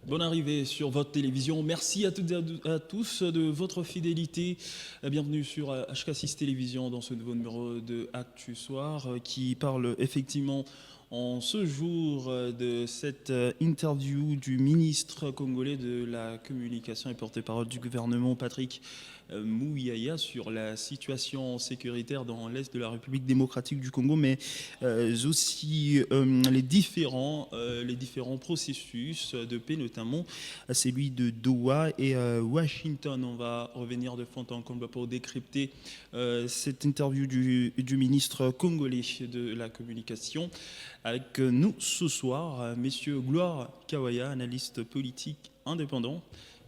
Bonne arrivée sur votre télévision. Merci à toutes et à tous de votre fidélité. Bienvenue sur HK6 Télévision dans ce nouveau numéro de Actu Soir qui parle effectivement en ce jour de cette interview du ministre congolais de la communication et porte-parole du gouvernement, Patrick Mouyaya, sur la situation sécuritaire dans l'est de la République démocratique du Congo, mais aussi les différents processus de paix, notamment celui de Doha et Washington. On va revenir de fond en comble pour décrypter cette interview du ministre congolais de la communication. Avec nous ce soir, messieurs Gloire Kawaya, analyste politique indépendant.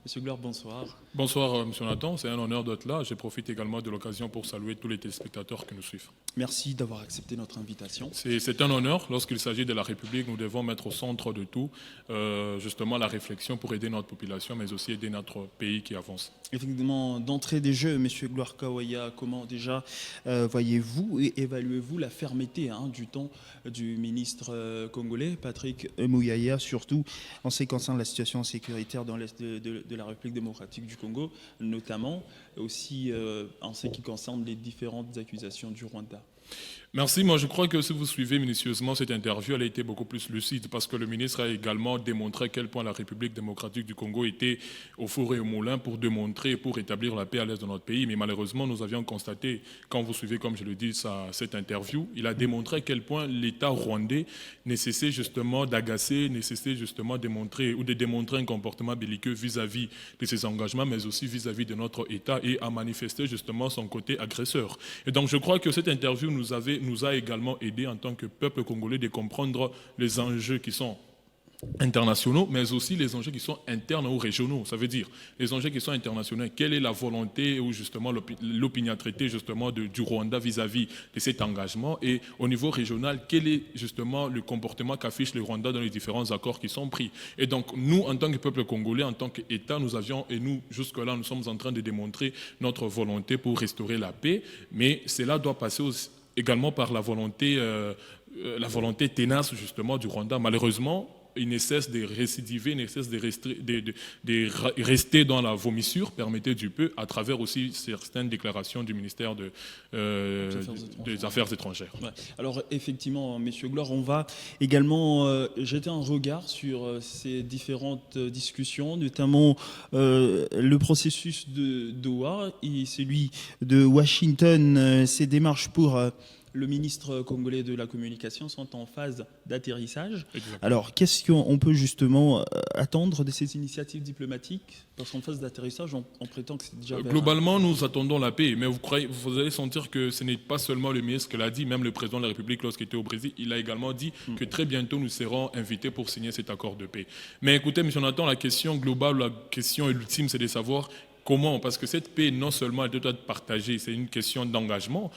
Monsieur Gloire, bonsoir. Bonsoir, monsieur Nathan. C'est un honneur d'être là. Je profite également de l'occasion pour saluer tous les téléspectateurs qui nous suivent. Merci d'avoir accepté notre invitation. C'est un honneur. Lorsqu'il s'agit de la République, nous devons mettre au centre de tout justement la réflexion pour aider notre population, mais aussi aider notre pays qui avance. Effectivement, d'entrée des jeux, monsieur Gloire Kawaya, comment déjà voyez-vous et évaluez-vous la fermeté du temps du ministre congolais, Patrick Mouyaya, surtout en ce qui concerne la situation sécuritaire dans l'est de la République démocratique du Congo, notamment aussi en ce qui concerne les différentes accusations du Rwanda? Merci. Moi, je crois que si vous suivez minutieusement cette interview, elle a été beaucoup plus lucide parce que le ministre a également démontré à quel point la République démocratique du Congo était au four et au moulin pour démontrer, pour établir la paix à l'est de notre pays. Mais malheureusement, nous avions constaté, quand vous suivez, comme je le dis, cette interview, il a démontré à quel point l'État rwandais nécessitait justement d'agacer, nécessitait justement de démontrer un comportement belliqueux vis-à-vis de ses engagements, mais aussi vis-à-vis de notre État et a manifesté justement son côté agresseur. Et donc, je crois que cette interview nous a également aidé en tant que peuple congolais de comprendre les enjeux qui sont internationaux, mais aussi les enjeux qui sont internes ou régionaux. Ça veut dire les enjeux qui sont internationaux. Quelle est la volonté ou justement l'opiniâtreté justement du Rwanda vis-à-vis de cet engagement, et au niveau régional, quel est justement le comportement qu'affiche le Rwanda dans les différents accords qui sont pris. Et donc nous, en tant que peuple congolais, en tant qu'État, nous avions, et nous jusque-là, nous sommes en train de démontrer notre volonté pour restaurer la paix, mais cela doit passer aussi également par la volonté tenace justement du Rwanda. Malheureusement, il ne cesse de récidiver, il ne cesse de rester dans la vomissure, permettez du peu, à travers aussi certaines déclarations du ministère des Affaires étrangères. Ouais. Alors effectivement, messieurs Gloire, on va également jeter un regard sur ces différentes discussions, notamment le processus de Doha et celui de Washington. Ces démarches pour le ministre congolais de la communication sont en phase d'atterrissage. Exactement. Alors, qu'est-ce qu'on peut justement attendre de ces initiatives diplomatiques? Parce qu'en phase d'atterrissage, on prétend que c'est déjà... Globalement, nous attendons la paix, mais vous allez sentir que ce n'est pas seulement le ministre qui l'a dit, même le président de la République, lorsqu'il était au Brésil, il a également dit que très bientôt, nous serons invités pour signer cet accord de paix. Mais écoutez, M. Nathan, la question globale, la question ultime, c'est de savoir comment, parce que cette paix, non seulement elle doit être partagée, c'est une question d'engagement,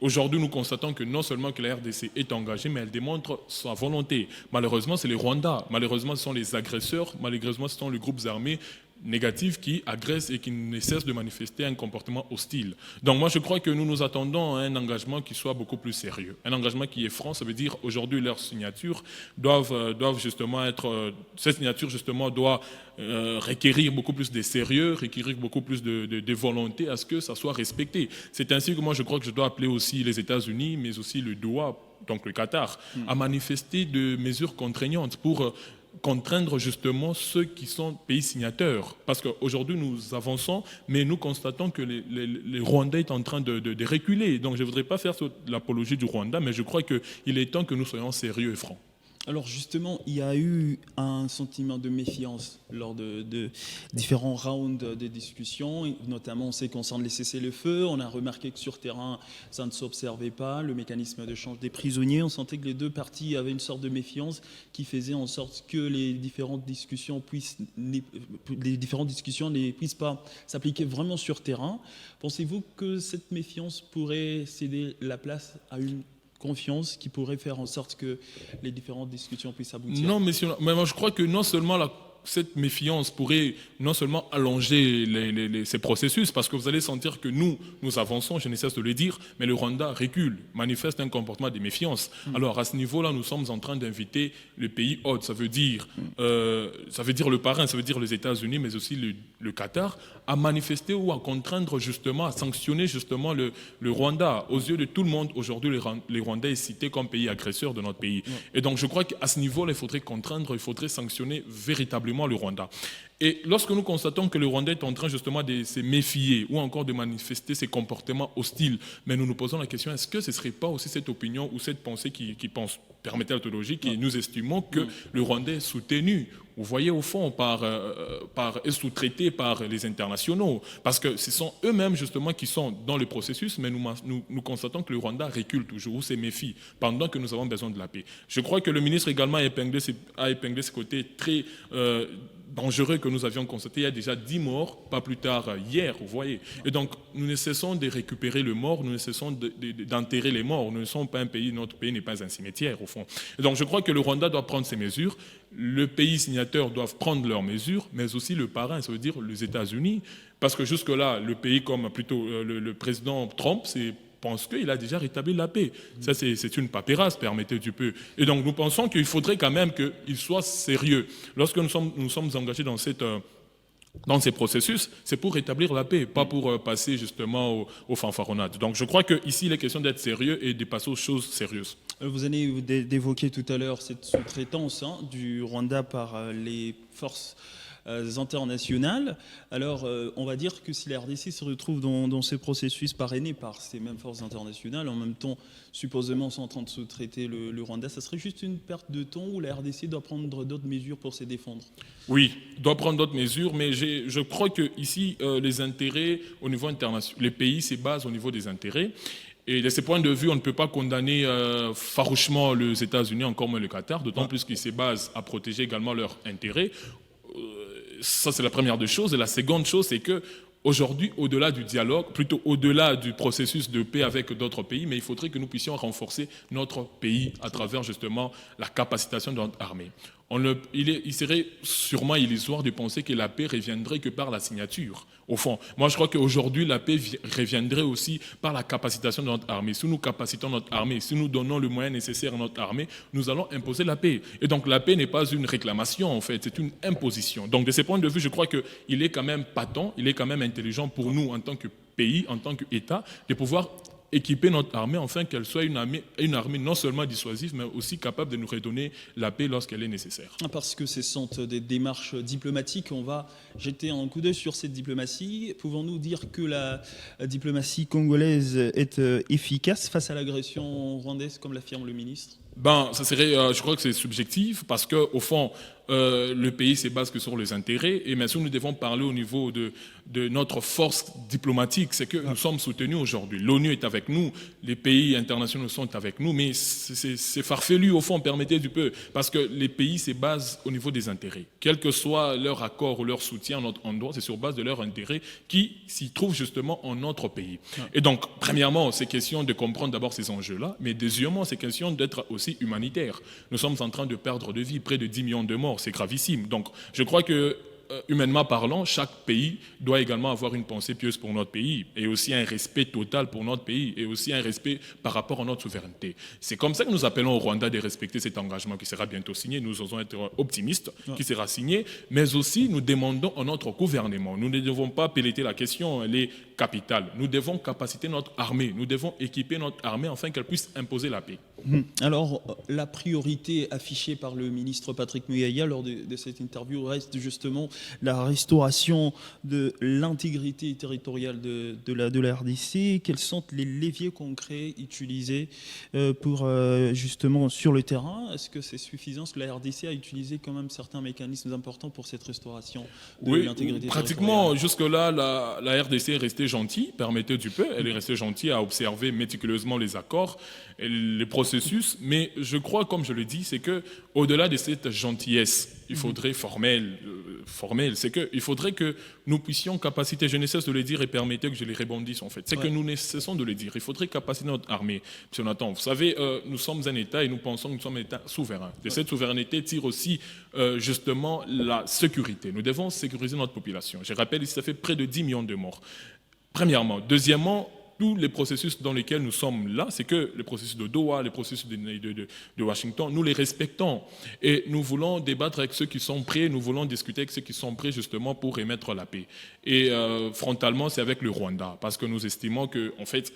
Aujourd'hui, nous constatons que non seulement que la RDC est engagée, mais elle démontre sa volonté. Malheureusement, c'est les Rwandais. Malheureusement, ce sont les agresseurs. Malheureusement, ce sont les groupes armés négatifs qui agressent et qui ne cessent de manifester un comportement hostile. Donc moi, je crois que nous nous attendons à un engagement qui soit beaucoup plus sérieux. Un engagement qui est franc, ça veut dire aujourd'hui, leurs signatures doivent justement être... cette signature, justement, doit requérir beaucoup plus de sérieux, requérir beaucoup plus de volonté à ce que ça soit respecté. C'est ainsi que moi, je crois que je dois appeler aussi les États-Unis, mais aussi le Doha, donc le Qatar, à manifester de mesures contraignantes pour contraindre justement ceux qui sont pays signataires. Parce qu'aujourd'hui, nous avançons, mais nous constatons que les Rwandais est en train de reculer. Donc, je ne voudrais pas faire l'apologie du Rwanda, mais je crois qu'il est temps que nous soyons sérieux et francs. Alors justement, il y a eu un sentiment de méfiance lors de différents rounds de discussions, notamment en ce qui concerne les cessez-le-feu. On a remarqué que sur terrain, ça ne s'observait pas, le mécanisme de change des prisonniers. On sentait que les deux parties avaient une sorte de méfiance qui faisait en sorte que les différentes discussions ne puissent pas s'appliquer vraiment sur terrain. Pensez-vous que cette méfiance pourrait céder la place à une confiance qui pourrait faire en sorte que les différentes discussions puissent aboutir? Non, mais moi je crois que non seulement cette méfiance pourrait non seulement allonger ces processus, parce que vous allez sentir que nous avançons, je ne cesse de le dire, mais le Rwanda recule, manifeste un comportement de méfiance. Alors à ce niveau-là, nous sommes en train d'inviter le pays hôte, ça veut dire le parrain, ça veut dire les États-Unis, mais aussi le Qatar, à manifester ou à contraindre justement, à sanctionner justement le Rwanda. Aux yeux de tout le monde, aujourd'hui, les Rwandais est cité comme pays agresseur de notre pays. Et donc je crois qu'à ce niveau-là, il faudrait contraindre, il faudrait sanctionner véritablement le Rwanda. Et lorsque nous constatons que le Rwandais est en train justement de se méfier ou encore de manifester ses comportements hostiles, mais nous nous posons la question, est-ce que ce ne serait pas aussi cette opinion ou cette pensée qui pense, permettez la tautologie, qui nous estimons que le Rwandais est soutenu, vous voyez au fond, est sous-traité par les internationaux, parce que ce sont eux-mêmes justement qui sont dans le processus, mais nous constatons que le Rwanda recule toujours, ou se méfie, pendant que nous avons besoin de la paix. Je crois que le ministre également a épinglé ce côté très dangereux que nous avions constaté. Il y a déjà 10 morts, pas plus tard hier, vous voyez. Et donc, nous ne cessons de récupérer le mort, nous ne cessons d'enterrer les morts. Nous ne sommes pas un pays, notre pays n'est pas un cimetière, au fond. Et donc, je crois que le Rwanda doit prendre ses mesures, le pays signateur doit prendre leurs mesures, mais aussi le parrain, ça veut dire les États-Unis, parce que jusque-là, le pays, comme plutôt le président Trump, pense qu'il a déjà rétabli la paix. Ça, c'est une paperasse, permettez du peu. Et donc, nous pensons qu'il faudrait quand même qu'il soit sérieux. Lorsque nous sommes engagés dans ces processus, c'est pour rétablir la paix, pas pour passer justement aux fanfaronnades. Donc, je crois qu'ici, il est question d'être sérieux et de passer aux choses sérieuses. Vous venez d'évoquer tout à l'heure cette sous-traitance du Rwanda par les forces internationales. Alors, on va dire que si la RDC se retrouve dans ces processus parrainés par ces mêmes forces internationales, en même temps, supposément, sont en train de sous-traiter le Rwanda, ça serait juste une perte de temps où la RDC doit prendre d'autres mesures pour se défendre? Oui, doit prendre d'autres mesures, mais je crois qu'ici, les intérêts au niveau international, les pays se basent au niveau des intérêts. Et de ce point de vue, on ne peut pas condamner farouchement les États-Unis, encore moins le Qatar, d'autant plus qu'ils se basent à protéger également leurs intérêts. Ça, c'est la première des choses. Et la seconde chose, c'est que aujourd'hui, au-delà du dialogue, plutôt au-delà du processus de paix avec d'autres pays, mais il faudrait que nous puissions renforcer notre pays à travers justement la capacitation de notre armée. Il serait sûrement illusoire de penser que la paix reviendrait que par la signature. Au fond, moi je crois qu'aujourd'hui la paix reviendrait aussi par la capacitation de notre armée. Si nous capacitons notre armée, si nous donnons le moyen nécessaire à notre armée, nous allons imposer la paix. Et donc la paix n'est pas une réclamation en fait, c'est une imposition. Donc de ce point de vue, je crois qu'il est quand même patent, il est quand même intelligent pour nous en tant que pays, en tant qu'État, de pouvoir équiper notre armée afin qu'elle soit une armée non seulement dissuasive, mais aussi capable de nous redonner la paix lorsqu'elle est nécessaire. Parce que ce sont des démarches diplomatiques, on va jeter un coup d'œil sur cette diplomatie. Pouvons-nous dire que la diplomatie congolaise est efficace face à l'agression rwandaise, comme l'affirme le ministre? Ça serait, je crois que c'est subjectif, parce qu'au fond, le pays se base que sur les intérêts. Et bien sûr, nous devons parler au niveau de notre force diplomatique. C'est que nous sommes soutenus aujourd'hui. L'ONU est avec nous, les pays internationaux sont avec nous, mais c'est farfelu au fond, permettez du peu, parce que les pays se basent au niveau des intérêts. Quel que soit leur accord ou leur soutien à notre endroit, c'est sur base de leurs intérêts qui s'y trouvent justement en notre pays. Et donc, premièrement, c'est question de comprendre d'abord ces enjeux-là, mais deuxièmement, c'est question d'être aussi humanitaire. Nous sommes en train de perdre de vie près de 10 millions de morts. C'est gravissime. Donc, je crois que, humainement parlant, chaque pays doit également avoir une pensée pieuse pour notre pays et aussi un respect total pour notre pays et aussi un respect par rapport à notre souveraineté. C'est comme ça que nous appelons au Rwanda de respecter cet engagement qui sera bientôt signé. Nous osons être optimistes, qui sera signé, mais aussi nous demandons à notre gouvernement. Nous ne devons pas pelleter la question, elle est capitale. Nous devons capaciter notre armée, nous devons équiper notre armée afin qu'elle puisse imposer la paix. Alors, la priorité affichée par le ministre Patrick Muyaya lors de cette interview reste justement la restauration de l'intégrité territoriale de la RDC. Quels sont les leviers concrets utilisés pour justement sur le terrain? Est-ce que c'est suffisant? Est-ce que la RDC a utilisé quand même certains mécanismes importants pour cette restauration de l'intégrité pratiquement jusque-là, la RDC est restée gentille, permettez du peu, elle est restée gentille à observer méticuleusement les accords et les processus, mais je crois, comme je le dis, c'est que au-delà de cette gentillesse, il faudrait formel, c'est qu'il faudrait que nous puissions capaciter, je ne cesse de le dire et permettez que je les rebondisse en fait, c'est que nous ne cessons de le dire, il faudrait capaciter notre armée. M. Nathan, vous savez, nous sommes un État et nous pensons que nous sommes un État souverain. De cette souveraineté tire aussi justement la sécurité. Nous devons sécuriser notre population. Je rappelle, ça fait près de 10 millions de morts. Premièrement. Deuxièmement, tous les processus dans lesquels nous sommes là, c'est que le processus de Doha, le processus de Washington, nous les respectons. Et nous voulons débattre avec ceux qui sont prêts, nous voulons discuter avec ceux qui sont prêts justement pour émettre la paix. Et frontalement, c'est avec le Rwanda, parce que nous estimons que, en fait,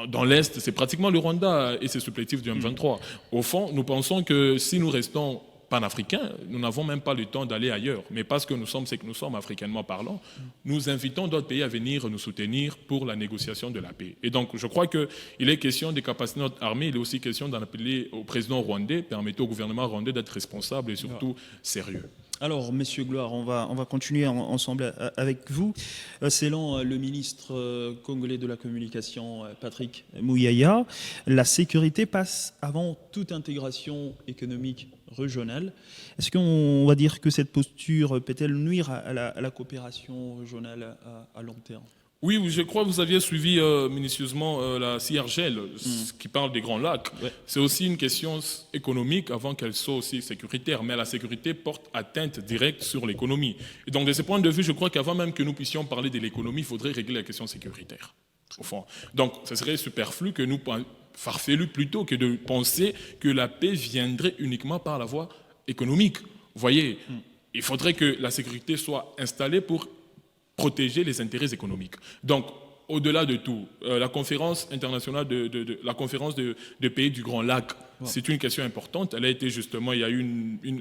dans l'Est, c'est pratiquement le Rwanda et ses supplétifs du M23. Au fond, nous pensons que si nous restons panafricains, nous n'avons même pas le temps d'aller ailleurs. Mais parce que nous sommes ce que nous sommes, africainement parlant, nous invitons d'autres pays à venir nous soutenir pour la négociation de la paix. Et donc, je crois qu'il est question des capacités de notre armée, il est aussi question d'en appeler au président rwandais, permettre au gouvernement rwandais d'être responsable et surtout sérieux. Alors, Messieurs Gloire, on va continuer ensemble avec vous. Selon le ministre congolais de la communication, Patrick Muyaya, la sécurité passe avant toute intégration économique régionale. Est-ce qu'on va dire que cette posture peut-elle nuire à la coopération régionale à long terme ? Oui, je crois que vous aviez suivi minutieusement la CIRGL, qui parle des Grands Lacs. Ouais. C'est aussi une question économique avant qu'elle soit aussi sécuritaire. Mais la sécurité porte atteinte directe sur l'économie. Et donc, de ce point de vue, je crois qu'avant même que nous puissions parler de l'économie, il faudrait régler la question sécuritaire, au fond. Donc, ce serait superflu que nous, farfelu plutôt que de penser que la paix viendrait uniquement par la voie économique. Vous voyez, il faudrait que la sécurité soit installée pour protéger les intérêts économiques. Donc, au-delà de tout, la conférence internationale la conférence de pays du Grand Lac, c'est une question importante. Elle a été justement, il y a eu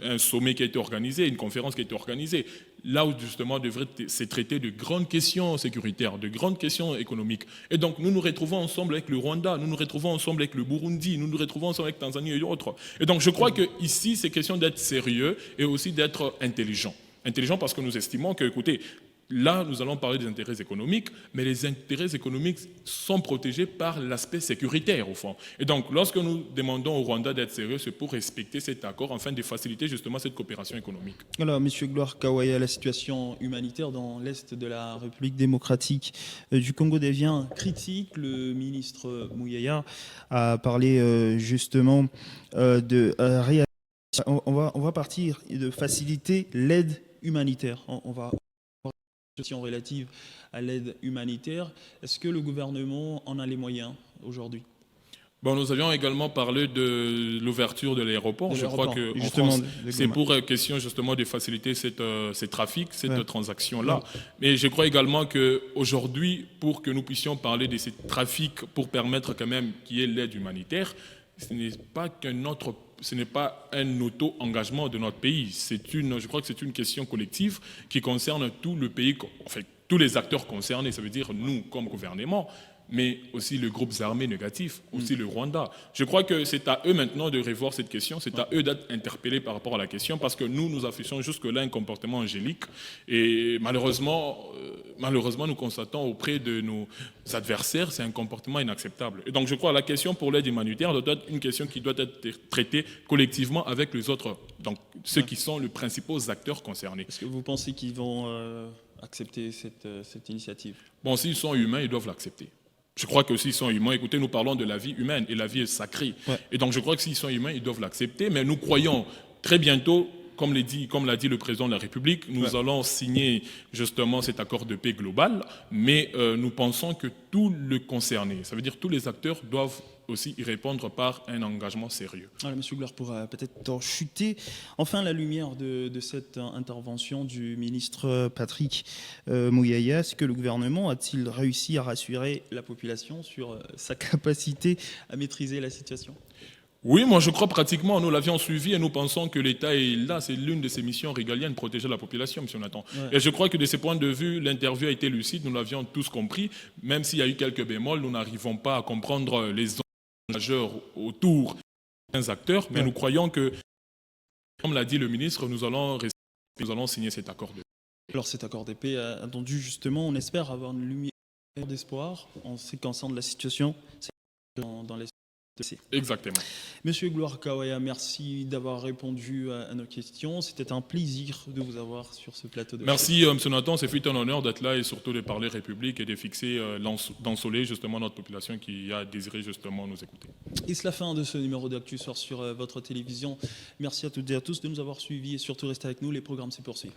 un sommet qui a été organisé, une conférence qui a été organisée, là où justement devrait se traiter de grandes questions sécuritaires, de grandes questions économiques. Et donc, nous nous retrouvons ensemble avec le Rwanda, nous nous retrouvons ensemble avec le Burundi, nous nous retrouvons ensemble avec Tanzanie et autres. Et donc, je crois qu'ici, c'est question d'être sérieux et aussi d'être intelligent. Intelligent parce que nous estimons que, écoutez, là, nous allons parler des intérêts économiques, mais les intérêts économiques sont protégés par l'aspect sécuritaire, au fond. Et donc, lorsque nous demandons au Rwanda d'être sérieux, c'est pour respecter cet accord, afin de faciliter justement cette coopération économique. Alors, M. Gloire Kawaya, la situation humanitaire dans l'Est de la République démocratique du Congo devient critique. Le ministre Muyaya a parlé justement de réagir. On va partir de faciliter l'aide humanitaire. On va relative à l'aide humanitaire. Est-ce que le gouvernement en a les moyens aujourd'hui ? Bon, nous avions également parlé de l'ouverture de l'aéroport. Je crois que en France, c'est pour question justement de faciliter ces trafics, cette transaction-là. Mais je crois également qu'aujourd'hui, pour que nous puissions parler de ces trafics, pour permettre quand même qu'il y ait l'aide humanitaire, ce n'est pas un auto-engagement de notre pays. Je crois que c'est une question collective qui concerne tout le pays, en fait, tous les acteurs concernés. Ça veut dire nous comme gouvernement, mais aussi les groupes armés négatifs, aussi le Rwanda. Je crois que c'est à eux maintenant de revoir cette question, c'est à eux d'être interpellés par rapport à la question, parce que nous affichons jusque-là un comportement angélique. Et malheureusement, nous constatons auprès de nos adversaires, c'est un comportement inacceptable. Et donc je crois que la question pour l'aide humanitaire doit être une question qui doit être traitée collectivement avec les autres, donc ceux qui sont les principaux acteurs concernés. Est-ce que vous pensez qu'ils vont accepter cette initiative ? Bon, s'ils sont humains, ils doivent l'accepter. Je crois que s'ils sont humains, écoutez, nous parlons de la vie humaine et la vie est sacrée. Et donc je crois que s'ils sont humains, ils doivent l'accepter. Mais nous croyons très bientôt, comme l'a dit le président de la République, nous allons signer justement cet accord de paix global. Mais nous pensons que tout le concerné, ça veut dire tous les acteurs doivent aussi y répondre par un engagement sérieux. Alors, M. Gloire pourra peut-être chuter. Enfin, la lumière de cette intervention du ministre Patrick Muyaya, est-ce que le gouvernement a-t-il réussi à rassurer la population sur sa capacité à maîtriser la situation ? Oui, moi je crois pratiquement, nous l'avions suivi et nous pensons que l'État est là, c'est l'une de ses missions régaliennes, protéger la population, M. Nathan. Et je crois que de ce point de vue, l'interview a été lucide, nous l'avions tous compris, même s'il y a eu quelques bémols, nous n'arrivons pas à comprendre les majeurs autour des acteurs, mais nous croyons que, comme l'a dit le ministre, nous allons signer cet accord de paix. Alors cet accord de paix attendu justement, on espère avoir une lumière d'espoir en séquençant de la situation dans les Exactement. Monsieur Gloire Kawaya, merci d'avoir répondu à nos questions. C'était un plaisir de vous avoir sur ce plateau de Merci, M. Nathan. C'est fut un honneur d'être là et surtout de parler République et de fixer, d'ensoleiller justement notre population qui a désiré justement nous écouter. Et c'est la fin de ce numéro d'Actu Soir sur votre télévision. Merci à toutes et à tous de nous avoir suivis et surtout restez avec nous. Les programmes se poursuivent.